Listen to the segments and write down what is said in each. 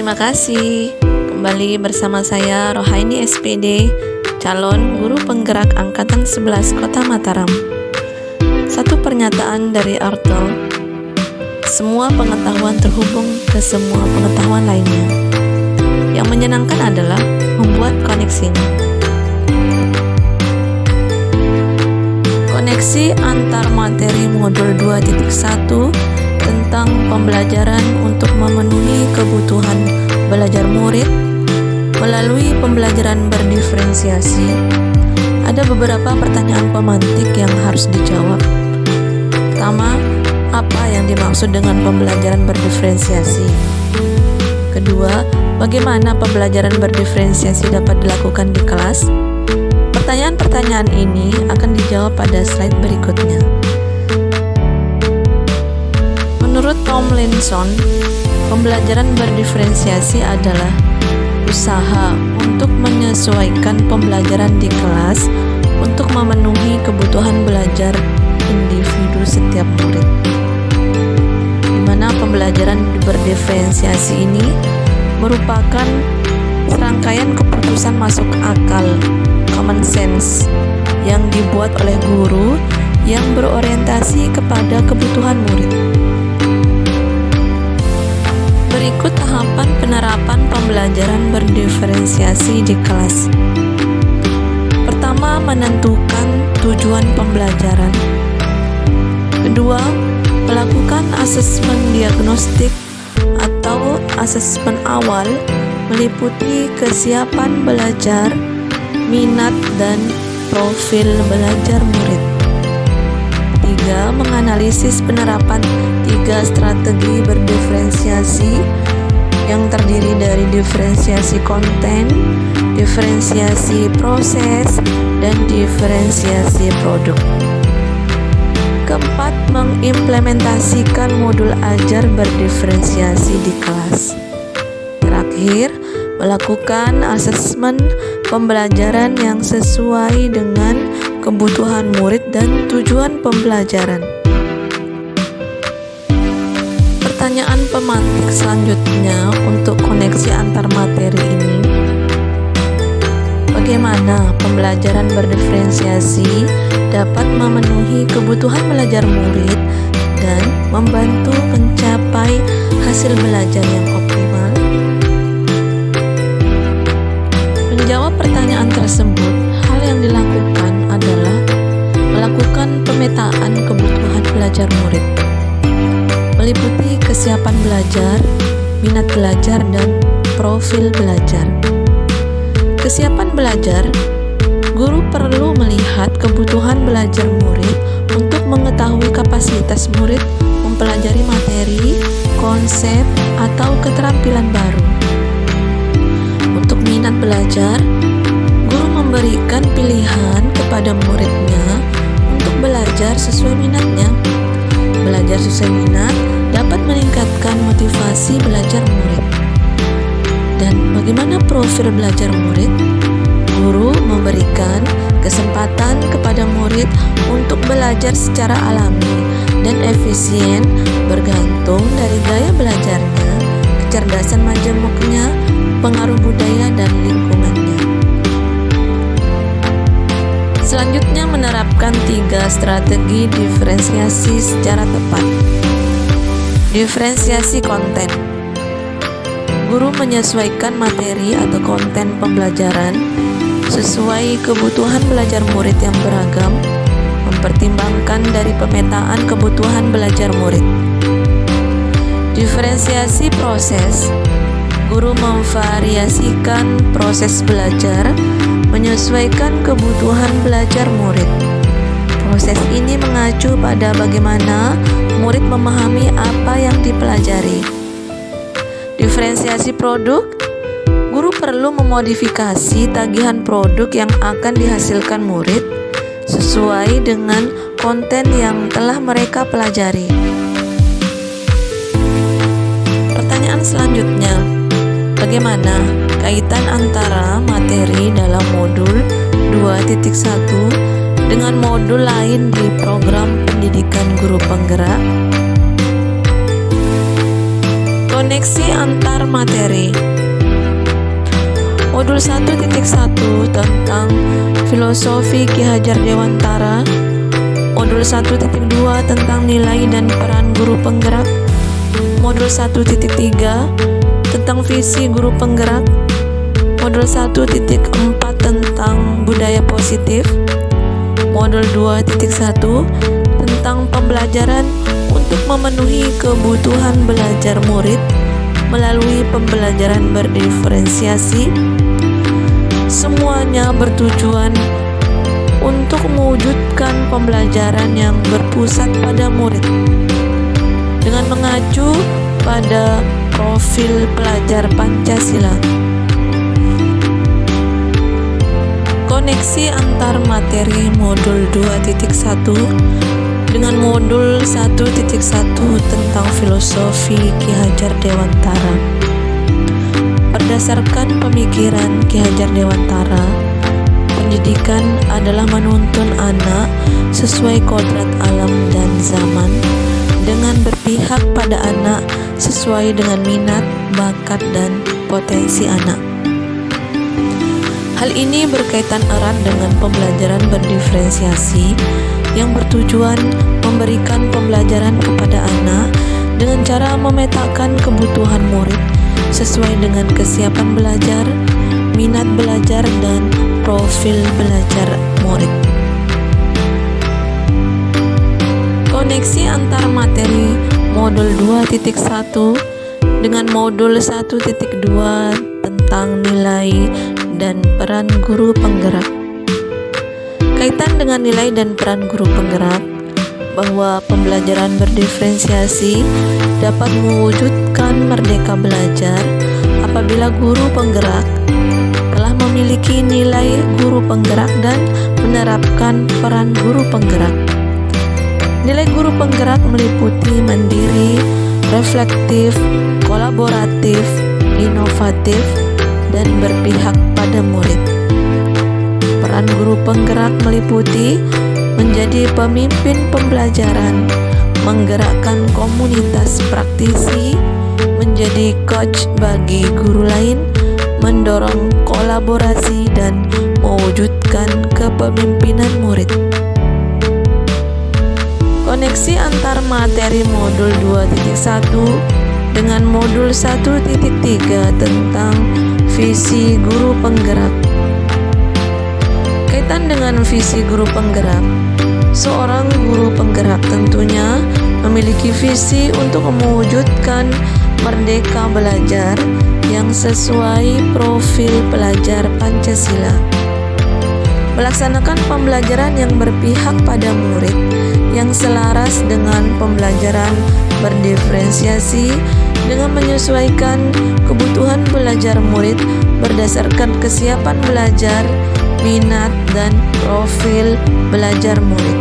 Terima kasih. Kembali bersama saya Rohaini SPD, calon guru penggerak Angkatan 11 Kota Mataram. Satu pernyataan dari Arthur, semua pengetahuan terhubung ke semua pengetahuan lainnya. Yang menyenangkan adalah membuat koneksinya. Koneksi antar materi modul 2.1 tentang pembelajaran untuk memenuhi kebutuhan belajar murid melalui pembelajaran berdiferensiasi. Ada beberapa pertanyaan pemantik yang harus dijawab. Pertama, apa yang dimaksud dengan pembelajaran berdiferensiasi? Kedua, bagaimana pembelajaran berdiferensiasi dapat dilakukan di kelas? Pertanyaan-pertanyaan ini akan dijawab pada slide berikutnya. Menurut Tomlinson, pembelajaran berdiferensiasi adalah usaha untuk menyesuaikan pembelajaran di kelas untuk memenuhi kebutuhan belajar individu setiap murid. Di mana pembelajaran berdiferensiasi ini merupakan serangkaian keputusan masuk akal, common sense, yang dibuat oleh guru yang berorientasi kepada kebutuhan murid. Berikut tahapan penerapan pembelajaran berdiferensiasi di kelas. Pertama, menentukan tujuan pembelajaran. Kedua, melakukan asesmen diagnostik atau asesmen awal meliputi kesiapan belajar, minat, dan profil belajar murid. 3. Menganalisis penerapan 3 strategi berdiferensiasi yang terdiri dari diferensiasi konten, diferensiasi proses, dan diferensiasi produk. Keempat, mengimplementasikan modul ajar berdiferensiasi di kelas. Terakhir, melakukan asesmen pembelajaran yang sesuai dengan kebutuhan murid dan tujuan pembelajaran. Pertanyaan pemantik selanjutnya untuk koneksi antar materi ini. Bagaimana pembelajaran berdiferensiasi dapat memenuhi kebutuhan belajar murid dan membantu mencapai hasil belajar yang optimal? Menjawab pertanyaan tersebut, hal yang dilakukan adalah melakukan pemetaan kebutuhan belajar murid, meliputi kesiapan belajar, minat belajar, dan profil belajar. Kesiapan belajar, guru perlu melihat kebutuhan belajar murid untuk mengetahui kapasitas murid mempelajari materi, konsep, atau keterampilan baru. Untuk minat belajar, guru memberikan pilihan kepada muridnya untuk belajar sesuai minatnya. Belajar sesuai minat dapat meningkatkan motivasi belajar murid. Dan bagaimana profil belajar murid? Guru memberikan kesempatan kepada murid untuk belajar secara alami dan efisien bergantung dari gaya belajarnya, kecerdasan majemuknya, pengaruh budaya, dan lingkungannya. Selanjutnya, menerapkan 3 strategi diferensiasi secara tepat. Diferensiasi konten. Guru menyesuaikan materi atau konten pembelajaran sesuai kebutuhan belajar murid yang beragam, mempertimbangkan dari pemetaan kebutuhan belajar murid. Diferensiasi proses. Guru memvariasikan proses belajar menyesuaikan kebutuhan belajar murid. Proses ini mengacu pada bagaimana murid memahami apa yang dipelajari. Diferensiasi produk. Guru perlu memodifikasi tagihan produk yang akan dihasilkan murid sesuai dengan konten yang telah mereka pelajari. Pertanyaan selanjutnya, bagaimana kaitan antara materi dalam modul 2.1 dengan modul lain di program pendidikan guru penggerak? Koneksi antar materi. Modul 1.1 tentang filosofi Ki Hajar Dewantara. Modul 1.2 tentang nilai dan peran guru penggerak. Modul 1.3 tentang visi guru penggerak. Modul 1.4 tentang budaya positif. Modul 2.1 tentang pembelajaran untuk memenuhi kebutuhan belajar murid melalui pembelajaran berdiferensiasi. Semuanya bertujuan untuk mewujudkan pembelajaran yang berpusat pada murid dengan mengacu pada profil pelajar Pancasila. Koneksi antar materi modul 2.1 dengan modul 1.1 tentang filosofi Ki Hajar Dewantara. Berdasarkan pemikiran Ki Hajar Dewantara, pendidikan adalah menuntun anak sesuai kodrat alam dan zaman, dengan berpihak pada anak sesuai dengan minat, bakat, dan potensi anak. Hal ini berkaitan erat dengan pembelajaran berdiferensiasi yang bertujuan memberikan pembelajaran kepada anak dengan cara memetakan kebutuhan murid sesuai dengan kesiapan belajar, minat belajar, dan profil belajar murid. Koneksi antar materi modul 2.1 dengan modul 1.2 tentang nilai dan peran guru penggerak. Kaitan dengan nilai dan peran guru penggerak, bahwa pembelajaran berdiferensiasi dapat mewujudkan merdeka belajar apabila guru penggerak telah memiliki nilai guru penggerak dan menerapkan peran guru penggerak. Nilai guru penggerak meliputi mandiri, reflektif, kolaboratif, inovatif, dan berpihak pada murid. Peran guru penggerak meliputi menjadi pemimpin pembelajaran, menggerakkan komunitas praktisi, menjadi coach bagi guru lain, mendorong kolaborasi, dan mewujudkan kepemimpinan murid. Koneksi antar materi modul 2.1 dengan modul 1.3 tentang visi guru penggerak. Kaitan dengan visi guru penggerak, seorang guru penggerak tentunya memiliki visi untuk mewujudkan merdeka belajar yang sesuai profil pelajar Pancasila, melaksanakan pembelajaran yang berpihak pada murid yang selaras dengan pembelajaran berdiferensiasi dengan menyesuaikan kebutuhan belajar murid berdasarkan kesiapan belajar, minat, dan profil belajar murid.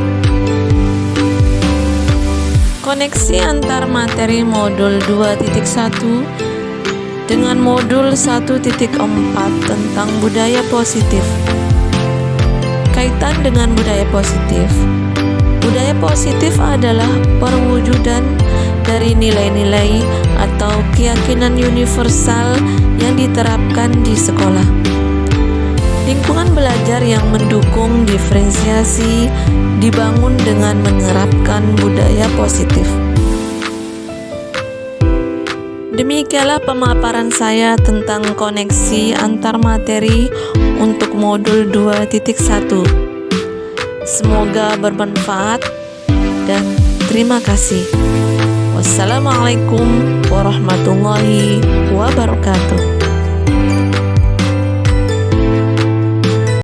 Koneksi antar materi modul 2.1 dengan modul 1.4 tentang budaya positif. Kaitan dengan budaya positif, budaya positif adalah perwujudan dari nilai-nilai atau keyakinan universal yang diterapkan di sekolah. Lingkungan belajar yang mendukung diferensiasi dibangun dengan menerapkan budaya positif. Demikianlah pemaparan saya tentang koneksi antar materi untuk modul 2.1. Semoga bermanfaat dan terima kasih. Wassalamualaikum warahmatullahi wabarakatuh.